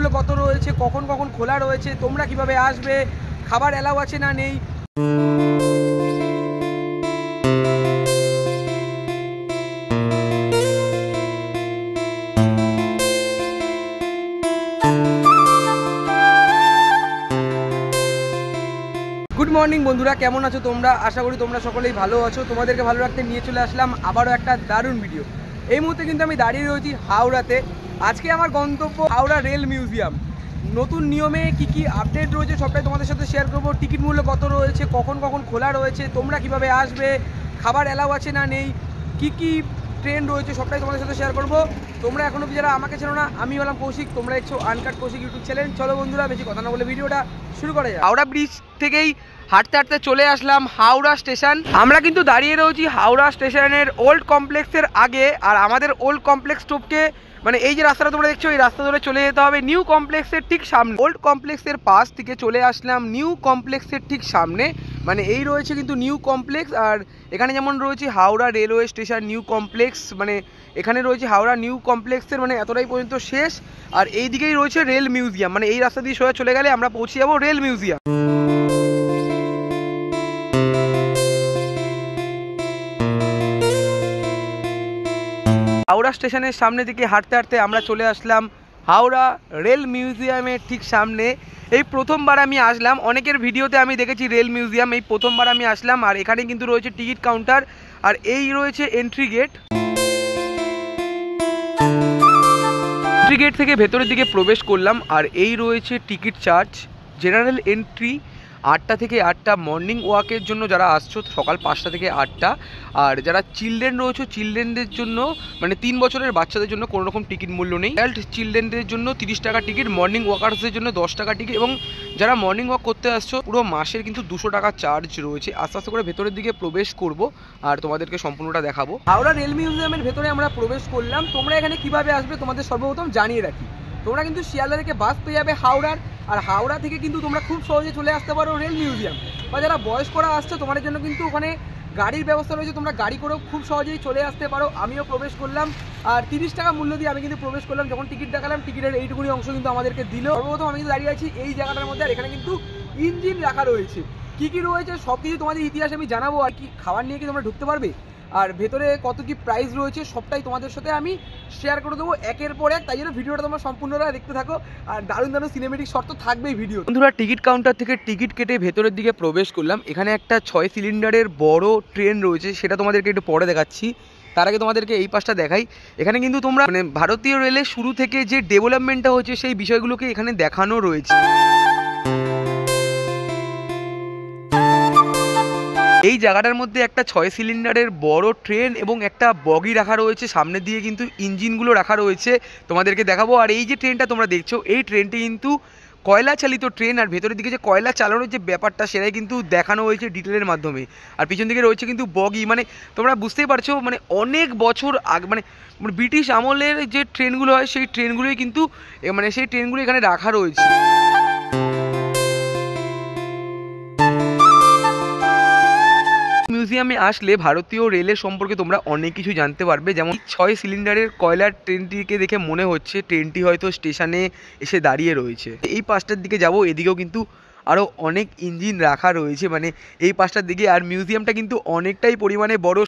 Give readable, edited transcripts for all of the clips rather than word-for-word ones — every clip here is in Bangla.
মূল্য কত রয়েছে, কখন কখন খোলা রয়েছে, তোমরা কিভাবে আসবে, খাবার অ্যালাউ আছে না নেই। গুড মর্নিং বন্ধুরা, কেমন আছো তোমরা? আশা করি তোমরা সকলেই ভালো আছো। তোমাদেরকে ভালো রাখতে নিয়ে চলে আসলাম আবারও একটা দারুণ ভিডিও। এই মুহূর্তে কিন্তু আমি দাঁড়িয়ে রয়েছি হাওড়াতে। আজকে আমার গন্তব্য হাওড়া রেল মিউজিয়াম। নতুন নিয়মে কি কি আপডেট রয়েছে সবটাই তোমাদের সাথে শেয়ার করবো। টিকিট মূল্য কত রয়েছে, কখন কখন খোলা রয়েছে, তোমরা কিভাবে আসবে, খাবার অ্যালাউ আছে না নেই, কি কি ট্রেন রয়েছে সবটাই তোমাদের সাথে শেয়ার করবো। তোমরা এখনো যারা আমাকে চেনো না, আমি হলাম কৌশিক, তোমরা দেখছো আনকাট কৌশিক ইউটিউব চ্যানেল। চলো বন্ধুরা, বেশি কথা না বলে ভিডিওটা শুরু করা যায়। হাওড়া ব্রিজ থেকেই হাঁটতে হাঁটতে চলে আসলাম হাওড়া স্টেশন। আমরা কিন্তু দাঁড়িয়ে রয়েছি হাওড়া স্টেশনের ওল্ড কমপ্লেক্সের আগে। আর আমাদের ওল্ড কমপ্লেক্স টপকে মানে এই যে রাস্তাটা তোমরা দেখছো, এই রাস্তা ধরে চলে যেতে হবে নিউ কমপ্লেক্সের ঠিক সামনে। ওল্ড কমপ্লেক্সের পাশ থেকে চলে আসলাম নিউ কমপ্লেক্সের ঠিক সামনে। মানে এই রয়েছে কিন্তু নিউ কমপ্লেক্স। আর এখানে যেমন রয়েছে Howrah railway station new complex, মানে এখানে রয়েছে হাওড়া নিউ কমপ্লেক্সের মানে এতটাই পর্যন্ত শেষ। আর এই দিকেই রয়েছে রেল মিউজিয়াম, মানে এই রাস্তা দিয়ে সোজা চলে গেলে আমরা পৌঁছে যাবো রেল মিউজিয়াম। হাওড়া স্টেশনের সামনে দিকে হাঁটতে হাঁটতে আমরা চলে আসলাম হাওড়া রেল মিউজিয়ামের ঠিক সামনে। এই প্রথমবার আমি আসলাম, অনেকের ভিডিওতে আমি দেখেছি রেল মিউজিয়াম, এই প্রথমবার আমি আসলাম। আর এখানে কিন্তু রয়েছে টিকিট কাউন্টার, আর এই রয়েছে এন্ট্রি গেট। এন্ট্রি গেট থেকে ভেতরের দিকে প্রবেশ করলাম। আর এই রয়েছে টিকিট চার্জ। জেনারেল এন্ট্রি 8টা থেকে 8টা, মর্নিং ওয়াকের জন্য যারা আসছো সকাল 5টা থেকে 8টা। আর যারা চিলড্রেন রয়েছে চিলড্রেনদের জন্য মানে 3 বছরের বাচ্চাদের জন্য কোনো রকম টিকিট মূল্য নেই। অ্যাডাল্ট চিলড্রেনদের জন্য 30 টাকা টিকিট, মর্নিং ওয়াকার্সদের জন্য 10 টাকা টিকিট। এবং যারা মর্নিং ওয়াক করতে আসছো পুরো মাসের কিন্তু 200 টাকা চার্জ রয়েছে। আস্তে আস্তে করে ভেতরের দিকে প্রবেশ করব আর তোমাদেরকে সম্পূর্ণটা দেখাবো। হাওড়া রেল মিউজিয়ামের ভেতরে আমরা প্রবেশ করলাম। তোমরা এখানে কিভাবে আসবে তোমাদের সর্বপ্রথম জানিয়ে রাখি, তোমরা কিন্তু শিয়ালদা থেকে বাস পেয়ে যাবে হাওড়ার। আর হাওড়া থেকে কিন্তু তোমরা খুব সহজে চলে আসতে পারো রেল মিউজিয়াম। বা যারা বয়স্করা আসছে তোমাদের জন্য কিন্তু ওখানে গাড়ির ব্যবস্থা রয়েছে, তোমরা গাড়ি করেও খুব সহজেই চলে আসতে পারো। আমিও প্রবেশ করলাম আর 30 টাকা মূল্য দিয়ে আমি কিন্তু প্রবেশ করলাম। যখন টিকিট দেখালাম টিকিটের এইটুকুনি অংশ কিন্তু আমাদেরকে দিল। সর্বপ্রথম আমি কিন্তু দাঁড়িয়ে আছি এই জায়গাটার মধ্যে। আর এখানে কিন্তু ইঞ্জিন রাখা রয়েছে, কি কি রয়েছে সব কিছু তোমাদের ইতিহাস আমি জানাবো। আর কি খাবার নিয়ে কি তোমরা ঢুকতে পারবে, আর ভেতরে কত কি প্রাইস রয়েছে সবটাই তোমাদের সাথে আমি শেয়ার করে দেবো একের পর এক। তাই জন্য ভিডিওটা তোমরা সম্পূর্ণটা দেখতে থাকো। আর দারুণ দারুণ সিনেমেটিক শর্ত থাকবেই ভিডিও। বন্ধুরা, টিকিট কাউন্টার থেকে টিকিট কেটে ভেতরের দিকে প্রবেশ করলাম। এখানে একটা 6 সিলিন্ডারের বড় ট্রেন রয়েছে, সেটা তোমাদেরকে একটু পরে দেখাচ্ছি। তার আগে তোমাদেরকে এই পাশটা দেখাই। এখানে কিন্তু তোমরা মানে ভারতীয় রেলের শুরু থেকে যে ডেভেলপমেন্টটা হয়েছে সেই বিষয়গুলোকে এখানে দেখানো রয়েছে। এই জায়গাটার মধ্যে একটা 6 সিলিন্ডারের বড় ট্রেন এবং একটা বগি রাখা রয়েছে, সামনে দিয়ে কিন্তু ইঞ্জিনগুলো রাখা রয়েছে, তোমাদেরকে দেখাবো। আর এই যে ট্রেনটা তোমরা দেখছো এই ট্রেনটি কিন্তু কয়লা চালিত ট্রেন। আর ভেতরের দিকে যে কয়লা চালানোর যে ব্যাপারটা সেটাই কিন্তু দেখানো হয়েছে ডিটেলের মাধ্যমে। আর পিছন দিকে রয়েছে কিন্তু বগি, মানে তোমরা বুঝতেই পারছো মানে অনেক বছর আগে মানে ব্রিটিশ আমলের যে ট্রেনগুলো হয় সেই ট্রেনগুলোই কিন্তু মানে সেই ট্রেনগুলো এখানে রাখা রয়েছে। মিউজিয়ামে আসলে ভারতীয় রেলের সম্পর্কে তোমরা অনেক কিছু জানতে পারবে। যেমন 6 সিলিন্ডারের কয়লার ট্রেনটিকে দেখে মনে হচ্ছে ট্রেনটি হয়তো স্টেশনে এসে দাঁড়িয়ে রয়েছে। এই পাশটার দিকে যাব, এদিকেও কিন্তু আরও অনেক ইঞ্জিন রাখা রয়েছে মানে এই পাশটার দিকে। আর মিউজিয়ামটা কিন্তু অনেকটাই পরিমাণে বড়।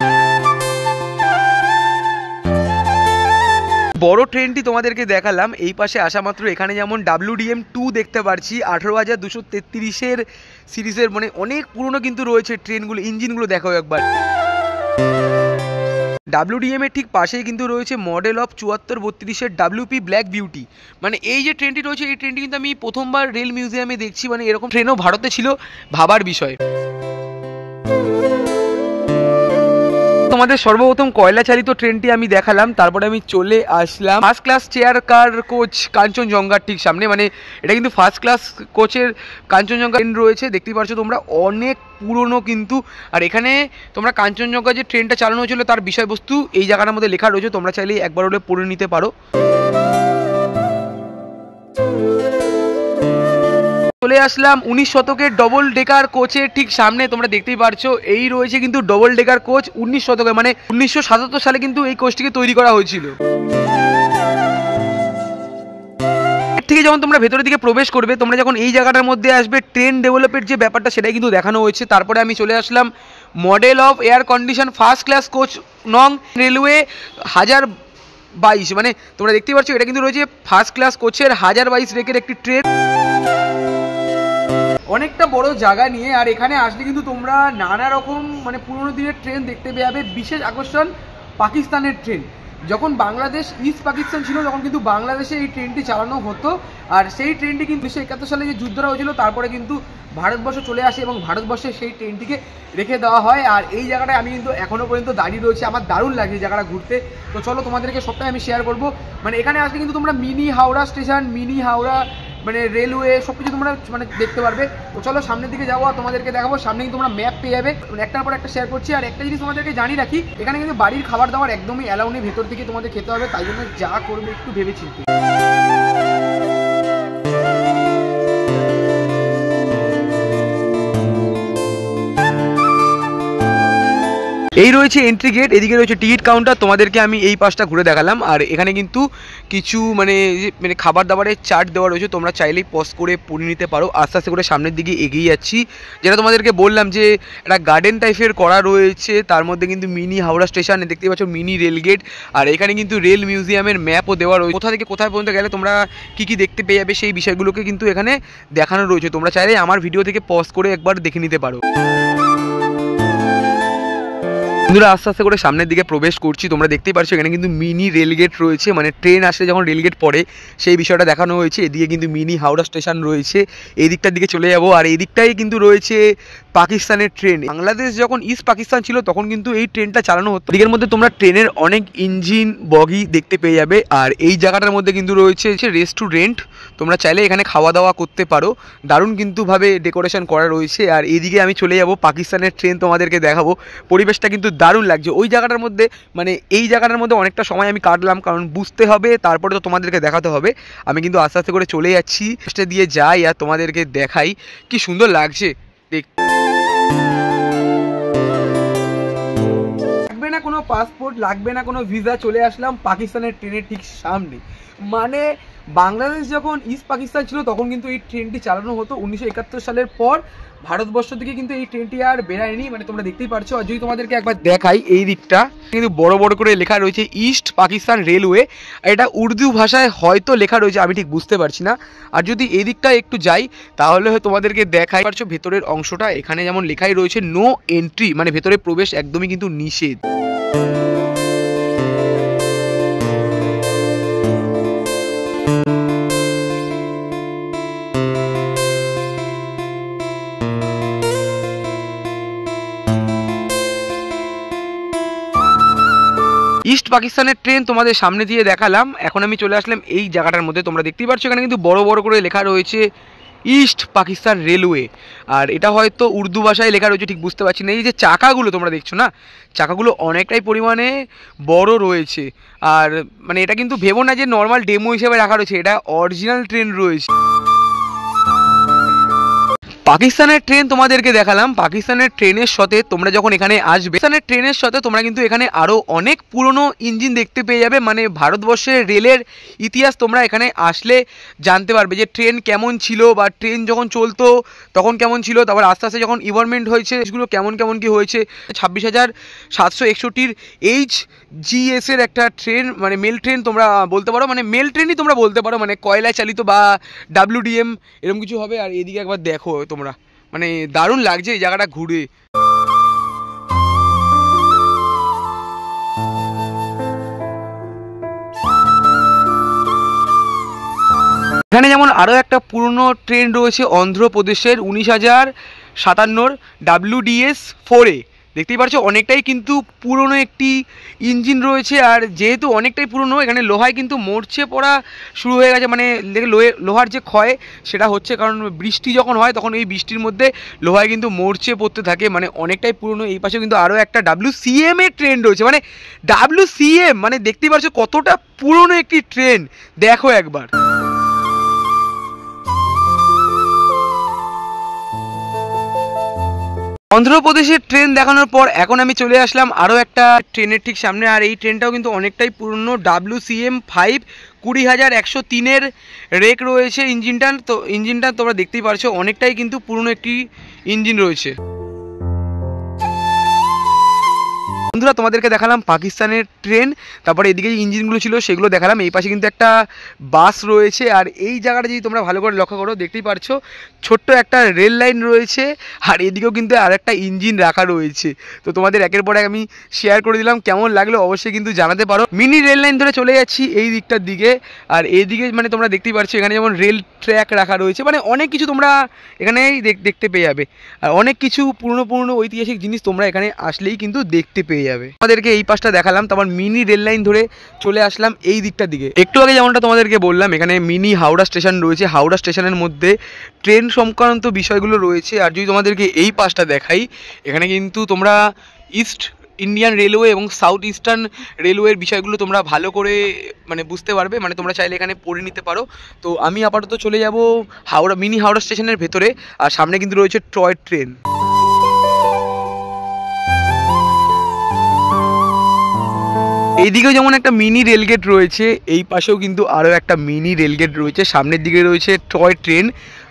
বড় ট্রেনটি তোমাদেরকে দেখালাম। এই পাশে আসা মাত্র এখানে যেমন WDM-2 দেখতে পাচ্ছি, 18,233 সিরিজের মানে অনেক পুরনো কিন্তু রয়েছে ট্রেনগুলো। ইঞ্জিনগুলো দেখো একবার। WDM এর ঠিক পাশেই কিন্তু রয়েছে মডেল অফ 7432-এর WP ব্ল্যাক বিউটি। মানে এই যে ট্রেনটি রয়েছে এই ট্রেনটি কিন্তু আমি প্রথমবার রেল মিউজিয়ামে দেখছি। মানে এরকম ট্রেনও ভারতে ছিল, ভাবার বিষয়। তোমাদের সর্বপ্রথম কয়লা চালিত ট্রেনটি আমি দেখালাম, তারপরে আমি চলে আসলাম first class chair car coach কাঞ্চনজঙ্ঘার ঠিক সামনে। মানে এটা কিন্তু ফার্স্ট ক্লাস কোচের কাঞ্চনজঙ্ঘা ট্রেন রয়েছে, দেখতেই পাচ্ছ তোমরা অনেক পুরনো কিন্তু। আর এখানে তোমরা কাঞ্চনজঙ্ঘা যে ট্রেনটা চালানো হয়েছিল তার বিষয়বস্তু এই জায়গাটার মধ্যে লেখা রয়েছে, তোমরা চাইলে একবার হলে পড়ে নিতে পারো। চলে আসলাম 19 শতকের ডবল ডেকার কোচের ঠিক সামনে। তোমরা দেখতেই পারছো এই রয়েছে কিন্তু ডবল ডেকার কোচ 19 শতকে, মানে 1977 সালে কিন্তু এই কোচটিকে তৈরি করা হয়েছিল। থেকে যখন তোমরা ভেতরের দিকে প্রবেশ করবে, তোমরা যখন এই জায়গাটার মধ্যে আসবে, ট্রেন ডেভেলপের যে ব্যাপারটা সেটাই কিন্তু দেখানো হয়েছে। তারপরে আমি চলে আসলাম model of air condition first class coach নং রেলওয়ে 1022, মানে তোমরা দেখতেই পাচ্ছ এটা কিন্তু রয়েছে ফার্স্ট ক্লাস কোচের 1022 রেকের একটি ট্রেন, অনেকটা বড় জায়গা নিয়ে। আর এখানে আসলে কিন্তু তোমরা নানা রকম মানে পুরোনো দিনের ট্রেন দেখতে পাবে। বিশেষ আকর্ষণ পাকিস্তানের ট্রেন। যখন বাংলাদেশ ইস্ট পাকিস্তান ছিল তখন কিন্তু বাংলাদেশে এই ট্রেনটি চালানো হতো, আর সেই ট্রেনটি কিন্তু 1971 সালে যে যুদ্ধটা হয়েছিল তারপরে কিন্তু ভারতবর্ষ চলে আসে এবং ভারতবর্ষে সেই ট্রেনটিকে রেখে দেওয়া হয়। আর এই জায়গাটায় আমি কিন্তু এখনও পর্যন্ত দাঁড়িয়ে রয়েছি, আমার দারুণ লাগে এই জায়গাটা ঘুরতে। তো চলো তোমাদেরকে সবটাই আমি শেয়ার করবো। মানে এখানে আসলে কিন্তু তোমরা mini Howrah station, mini Howrah মানে রেলওয়ে সব কিছু তোমরা মানে দেখতে পারবে। তো চলো সামনের দিকে যাবো, তোমাদেরকে দেখাবো। সামনে কিন্তু তোমরা ম্যাপ পেয়ে যাবে, একটার পর একটা শেয়ার করছি। আর একটা জিনিস তোমাদেরকে জানিয়ে রাখি, এখানে কিন্তু বাড়ির খাবার দাবার একদমই অ্যালাউ নেই, ভেতর থেকে তোমাদের খেতে হবে, তাই জন্য যা করবে একটু ভেবে চিন্তে। এই রয়েছে এন্ট্রি গেট, এদিকে রয়েছে টিকিট কাউন্টার। তোমাদেরকে আমি এই পাশটা ঘুরে দেখালাম। আর এখানে কিন্তু কিছু মানে খাবার দাবারের চার্ট দেওয়া রয়েছে, তোমরা চাইলেই পজ করে পড়ে নিতে পারো। আস্তে আস্তে করে সামনের দিকে এগিয়ে যাচ্ছি, যেটা তোমাদেরকে বললাম যে একটা গার্ডেন টাইপের করা রয়েছে। তার মধ্যে কিন্তু মিনি হাওড়া স্টেশন দেখতে পাচ্ছ, মিনি রেল গেট। আর এখানে কিন্তু রেল মিউজিয়ামের ম্যাপও দেওয়া রয়েছে, কোথা থেকে কোথায় পর্যন্ত গেলে তোমরা কী কী দেখতে পেয়ে যাবে সেই বিষয়গুলোকে কিন্তু এখানে দেখানো রয়েছে। তোমরা চাইলে আমার ভিডিও থেকে পজ করে একবার দেখে নিতে পারো। বন্ধুরা আস্তে আস্তে করে সামনের দিকে প্রবেশ করছি, তোমরা দেখতেই পাচ্ছ এখানে কিন্তু মিনি রেলগেট রয়েছে, মানে ট্রেন আসলে যখন রেলগেট পড়ে সেই বিষয়টা দেখানো হয়েছে। এদিকে কিন্তু মিনি হাওড়া স্টেশন রয়েছে, এই দিকটার দিকে চলে যাবো। আর এই দিকটাই কিন্তু রয়েছে পাকিস্তানের ট্রেন। বাংলাদেশ যখন ইস্ট পাকিস্তান ছিল তখন কিন্তু এই ট্রেনটা চালানো হতো। দিকের মধ্যে তোমরা ট্রেনের অনেক ইঞ্জিন বগি দেখতে পেয়ে যাবে। আর এই জায়গাটার মধ্যে কিন্তু রয়েছে রেস্টুরেন্ট, তোমরা চাইলে এখানে খাওয়া দাওয়া করতে পারো, দারুণ কিন্তু ভাবে ডেকোরেশন করা রয়েছে। আর এইদিকে আমি চলে যাব পাকিস্তানের ট্রেন, তোমাদেরকে দেখাবো। পরিবেশটা কিন্তু দারুণ লাগছে ওই জায়গাটার মধ্যে, মানে এই জায়গাটার মধ্যে অনেকটা সময় আমি কাটলাম, কারণ বুঝতে হবে তারপরে তো তোমাদেরকে দেখাতে হবে। আমি কিন্তু আস্তে আস্তে করে চলে যাচ্ছি, চেষ্টা দিয়ে যাই আর তোমাদেরকে দেখাই কি সুন্দর লাগছে দেখতে। লাগবে না কোনো পাসপোর্ট, লাগবে না কোনো ভিসা, চলে আসলাম পাকিস্তানের ট্রেনের ঠিক সামনে। মানে বাংলাদেশ যখন ইস্ট পাকিস্তান ছিল তখন কিন্তু এই ট্রেনটি চালানো হতো। 1971 সালের পর ভারতবর্ষ থেকে কিন্তু এই ট্রেনটি আর বেরায়নি, মানে তোমরা দেখতেই পারছো। আর যদি তোমাদেরকে একবার দেখাই এই দিকটা কিন্তু বড় বড় করে লেখা রয়েছে ইস্ট পাকিস্তান রেলওয়ে, এটা উর্দু ভাষায় হয়তো লেখা রয়েছে, আমি ঠিক বুঝতে পারছি না। আর যদি এই দিকটা একটু যাই তাহলে তোমাদেরকে দেখাই পারছো ভেতরের অংশটা, এখানে যেমন লেখাই রয়েছে নো এন্ট্রি, মানে ভেতরে প্রবেশ একদমই কিন্তু নিষেধ। ইস্ট পাকিস্তানের ট্রেন তোমাদের সামনে দিয়ে দেখালাম। এখন আমি চলে আসলাম এই জায়গাটার মধ্যে, তোমরা দেখতেই পাচ্ছ এখানে কিন্তু বড় বড় করে লেখা রয়েছে ইস্ট পাকিস্তান রেলওয়ে। আর এটা হয়তো উর্দু ভাষায় লেখা রয়েছে, ঠিক বুঝতে পারছি না। এই যে চাকাগুলো তোমরা দেখছো না, চাকাগুলো অনেকটাই পরিমাণে বড় রয়েছে। আর মানে এটা কিন্তু ভেবো না যে নর্মাল ডেমো হিসেবে রাখা রয়েছে, এটা অরিজিনাল ট্রেন রয়েছে। পাকিস্তানের ট্রেন তোমাদেরকে দেখালাম। পাকিস্তানের ট্রেনের সাথে তোমরা যখন এখানে আসবে, পাকিস্তানের ট্রেনের সাথে তোমরা কিন্তু এখানে আরও অনেক পুরনো ইঞ্জিন দেখতে পেয়ে যাবে। মানে ভারতবর্ষের রেলের ইতিহাস তোমরা এখানে আসলে জানতে পারবে যে ট্রেন কেমন ছিল, বা ট্রেন যখন চলতো তখন কেমন ছিল, তারপর আস্তে আস্তে যখন ইভলভমেন্ট হয়েছে সেগুলো কেমন কেমন কি হয়েছে। 26,761 HGS এর একটা ট্রেন, মানে মেল ট্রেন তোমরা বলতে পারো, মানে মেল ট্রেনই তোমরা বলতে পারো, মানে কয়লায় চালিত বা WDM এরকম কিছু হবে। আর এদিকে একবার দেখো তোমরা, মানে দারুণ লাগছে এই জায়গাটা ঘুরে। এখানে যেমন আরও একটা পুরনো ট্রেন রয়েছে অন্ধ্রপ্রদেশের 19,057 WDS 4A, দেখতেই পাচ্ছ অনেকটাই কিন্তু পুরনো একটি ইঞ্জিন রয়েছে। আর যেহেতু অনেকটাই পুরনো, এখানে লোহায় কিন্তু মরচে পড়া শুরু হয়ে গেছে, মানে লোহার যে ক্ষয় সেটা হচ্ছে, কারণ বৃষ্টি যখন হয় তখন এই বৃষ্টির মধ্যে লোহায় কিন্তু মরচে পড়তে থাকে, মানে অনেকটাই পুরনো। এই পাশে কিন্তু আরও একটা WCM এর ট্রেন রয়েছে, মানে WCM মানে দেখতেই পাচ্ছ কতটা পুরনো একটি ট্রেন, দেখো একবার। অন্ধ্রপ্রদেশের ট্রেন দেখানোর পর এখন আমি চলে আসলাম আরও একটা ট্রেনের ঠিক সামনে। আর এই ট্রেনটাও কিন্তু অনেকটাই পুরনো, WCM 5 20,103-এর রেক রয়েছে ইঞ্জিনটা। তো ইঞ্জিনটা তোমরা দেখতেই পারছো অনেকটাই কিন্তু পুরনো একটি ইঞ্জিন রয়েছে। বন্ধুরা তোমাদেরকে দেখালাম পাকিস্তানের ট্রেন, তারপরে এদিকে যে ইঞ্জিনগুলো ছিল সেগুলো দেখালাম। এই পাশে কিন্তু একটা বাস রয়েছে, আর এই জায়গাটা যদি তোমরা ভালো করে লক্ষ্য করো দেখতেই পারছো ছোট্ট একটা রেল লাইন রয়েছে, আর এদিকেও কিন্তু আর একটা ইঞ্জিন রাখা রয়েছে। তো তোমাদের একের পর এক আমি শেয়ার করে দিলাম, কেমন লাগলো অবশ্যই কিন্তু জানাতে পারো। মিনি রেল লাইন ধরে চলে যাচ্ছি এই দিকটার দিকে, আর এইদিকে মানে তোমরা দেখতেই পারছো এখানে যেমন রেল ট্র্যাক রাখা রয়েছে, মানে অনেক কিছু তোমরা এখানেই দেখতে পেয়ে যাবে। আর অনেক কিছু পুরনো ঐতিহাসিক জিনিস তোমরা এখানে আসলেই কিন্তু দেখতে পেয়ে যাবে। তোমাদেরকে এই পাশটা দেখালাম, তারপর মিনি রেল লাইন ধরে চলে আসলাম এই দিকটার দিকে। একটু আগে যেমনটা তোমাদেরকে বললাম এখানে মিনি হাওড়া স্টেশন রয়েছে, হাওড়া স্টেশনের মধ্যে ট্রেন সংক্রান্ত বিষয়গুলো রয়েছে। আর যদি তোমাদেরকে এই পাশটা দেখাই, এখানে কিন্তু তোমরা ইস্ট ইন্ডিয়ান রেলওয়ে এবং সাউথ ইস্টার্ন রেলওয়ের বিষয়গুলো তোমরা ভালো করে মানে বুঝতে পারবে, মানে তোমরা চাইলে এখানে পড়ে নিতে পারো। তো আমি আপাতত চলে যাব মিনি হাওড়া স্টেশনের ভেতরে, আর সামনে কিন্তু রয়েছে টয় ট্রেন। এইদিকেও যেমন একটা মিনি রেলগেট রয়েছে, এই পাশেও কিন্তু আরও একটা মিনি রেলগেট রয়েছে, সামনের দিকে রয়েছে টয় ট্রেন।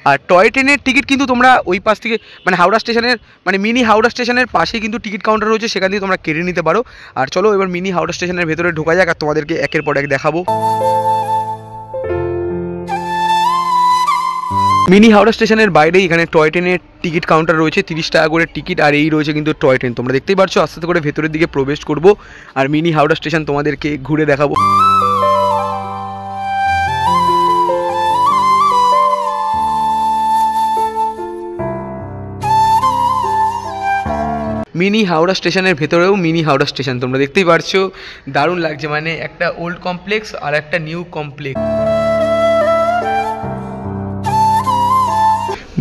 আর টয় ট্রেনের টিকিট কিন্তু তোমরা ওই পাশ থেকে মানে হাওড়া স্টেশনের মানে মিনি হাওড়া স্টেশনের পাশেই কিন্তু টিকিট কাউন্টার রয়েছে, সেখান থেকে তোমরা কেটে নিতে পারো। আর চলো এবার মিনি হাওড়া স্টেশনের ভেতরে ঢোকা যাক, আর তোমাদেরকে একের পর এক দেখাবো। মিনি হাওড়া স্টেশনের বাইরেই এখানে টয় ট্রেনের টিকিট কাউন্টার রয়েছে, 30 টাকা করে টিকিট। আর এই রয়েছে কিন্তু টয় ট্রেন, তোমরা দেখতেই পারছো। আস্তে আস্তে করে ভেতরের দিকে প্রবেশ করব, আর মিনি হাওড়া স্টেশন তোমাদেরকে ঘুরে দেখাবো। মিনি হাওড়া স্টেশনের ভেতরেও মিনি হাওড়া স্টেশন তোমরা দেখতেই পারছো, দারুণ লাগছে, মানে একটা ওল্ড কমপ্লেক্স আর একটা new complex.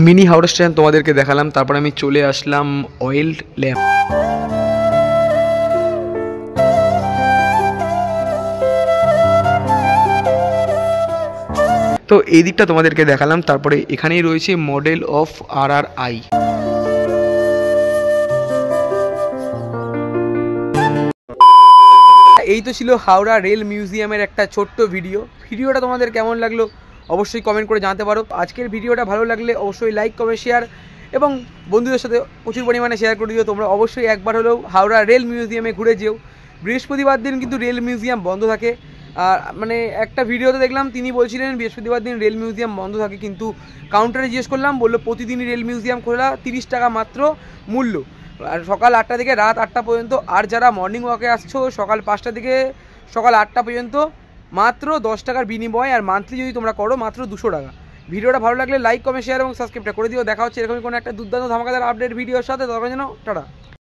Mini Howrah station তোমাদেরকে দেখালাম, তারপর আমি চলে আসলাম অয়েল ল্যাম্প। তো এই দিকটা তোমাদেরকে দেখালাম, তারপরে এখানেই রয়েছে মডেল অফ RRI। এই তো ছিল হাওড়া রেল মিউজিয়ামের একটা ছোট্ট ভিডিওটা তোমাদের কেমন লাগলো অবশ্যই কমেন্ট করে জানাতে পারো। আজকের ভিডিওটা ভালো লাগলে অবশ্যই লাইক কমেন্ট শেয়ার এবং বন্ধুদের সাথে প্রচুর পরিমাণে শেয়ার করে দিও। তোমরা অবশ্যই একবার হলেও হাওড়া রেল মিউজিয়ামে ঘুরে যেও। বৃহস্পতিবার দিন কিন্তু রেল মিউজিয়াম বন্ধ থাকে। আর মানে একটা ভিডিওতে দেখলাম তিনি বলছিলেন বৃহস্পতিবার দিন রেল মিউজিয়াম বন্ধ থাকে, কিন্তু কাউন্টারে জিজ্ঞেস করলাম, বললো প্রতিদিনই রেল মিউজিয়াম খোলা, 30 টাকা মাত্র মূল্য, আর সকাল 8টা থেকে রাত 8টা পর্যন্ত। আর যারা মর্নিং ওয়াকে আসছো সকাল 5টা থেকে সকাল 8টা পর্যন্ত মাত্র 10 টাকার বিনিময়, আর মান্থলি যদি তোমরা করো মাত্র 200 টাকা। ভিডিওটা ভালো লাগলে লাইক কমেন্ট শেয়ার এবং সাবস্ক্রাইবটা করে দিও। দেখা হচ্ছে এরকমই কোনো একটা দুর্দান্ত ধামাকাদার আপডেট ভিডিওর সাথে। তখন যেন টাটা।